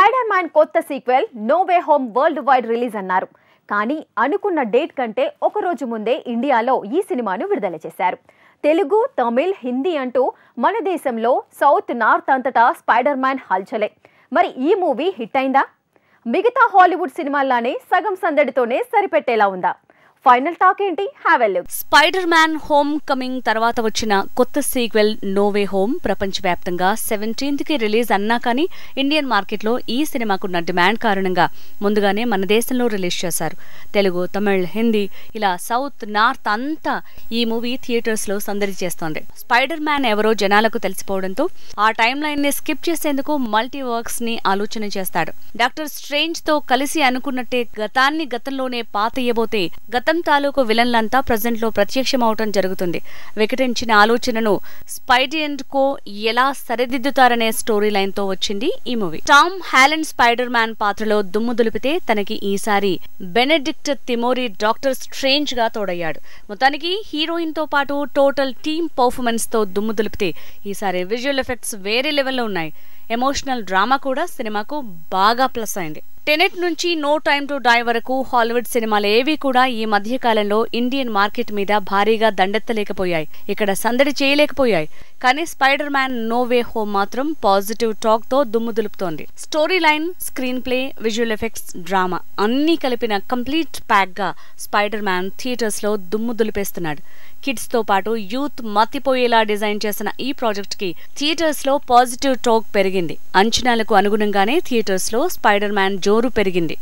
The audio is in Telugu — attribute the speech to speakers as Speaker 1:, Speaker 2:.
Speaker 1: స్పైడర్ మ్యాన్ కొత్త సీక్వెల్ నో వే హోమ్ వరల్డ్ వైడ్ రిలీజ్ అన్నారు. కానీ అనుకున్న డేట్ కంటే ఒక రోజు ముందే ఇండియాలో ఈ సినిమాను విడుదల చేశారు. తెలుగు, తమిళ్, హిందీ అంటూ మన దేశంలో సౌత్, నార్త్ అంతటా స్పైడర్ మ్యాన్ హల్చలే. మరి ఈ మూవీ హిట్ అయిందా? మిగతా హాలీవుడ్ సినిమాల్లానే సగం సందడితోనే సరిపెట్టేలా ఉందా? ఫైనల్ టాక్ ఏంటి? Have a look.
Speaker 2: Spider man home coming తర్వాత వచ్చిన కొత్త సీక్వెల్ నో వే హోమ్ ప్రపంచవ్యాప్తంగా 17th కి రిలీజ్ అన్నా కానీ ఇండియన్ మార్కెట్లో ఈ సినిమాకున్న డిమాండ్ కారణంగా ముందుగానే మన దేశంలో రిలీజ్ చేశారు. తెలుగు, తమిళ్, హిందీ ఇలా సౌత్, నార్త్ అంతా ఈ మూవీ థియేటర్స్ లో సందడి చేస్తోంది. స్పైడర్ మ్యాన్ ఎవరో జనాలకు తెలిసిపోవడంతో ఆ టైమ్ లైన్ ని స్కిప్ చేసేందుకు మల్టీవర్క్స్ ని ఆలోచన చేస్తాడు. డాక్టర్ స్ట్రేంజ్ తో కలిసి అనుకున్నట్టే గతాన్ని గతంలోనే పాతయ్యబోతే గతం తాలూకు విలన్లంతా ప్రజెంట్ లో ప్రత్యక్షమవటం జరుగుతుంది. వికటించిన ఆలోచనను స్పైడీ అండ్ కో ఎలా సరిదిద్దుతారనే స్టోరీ లైన్ తో వచ్చింది ఈ movie. Tom Holland Spider Man పాత్రలో దుమ్ము దులిపితే తనకి ఈసారి బెనెడిక్ట్ తిమోరీ డాక్టర్ స్ట్రేంజ్ గా తోడయ్యాడు. మొత్తానికి హీరోయిన్ తో పాటు టోటల్ టీమ్ పర్ఫార్మెన్స్ తో దుమ్ము దులిపితే ఈసారి విజువల్ ఎఫెక్ట్స్ వేరే లెవెల్లో ఉన్నాయి. ఎమోషనల్ డ్రామా కూడా సినిమాకు బాగా ప్లస్ అయింది. టెనెట్ నుంచి నో టైమ్ టు డై వరకు హాలీవుడ్ సినిమాలు ఏవీ కూడా ఈ మధ్య కాలంలో ఇండియన్ మార్కెట్ మీద భారీగా దండెత్తలేకపోయాయి, ఇక్కడ సందడి చేయలేకపోయాయి. కానీ స్పైడర్ మ్యాన్ నో వే హోమ్ మాత్రం పాజిటివ్ టాక్ తో దుమ్ము దులుపుతోంది. Story line, screen play, visual effects, drama అన్నీ కలిపిన కంప్లీట్ ప్యాక్ గా స్పైడర్ మ్యాన్ థియేటర్స్ లో దుమ్ము దులిపేస్తున్నాడు. కిడ్స్ తో పాటు యూత్ మతిపోయేలా డిజైన్ చేసిన ఈ ప్రాజెక్ట్ కి థియేటర్స్ లో పాజిటివ్ టాక్ పెరిగింది. అంచనాలకు అనుగుణంగానే థియేటర్స్ లో స్పైడర్ మ్యాన్ జోరు పెరిగింది.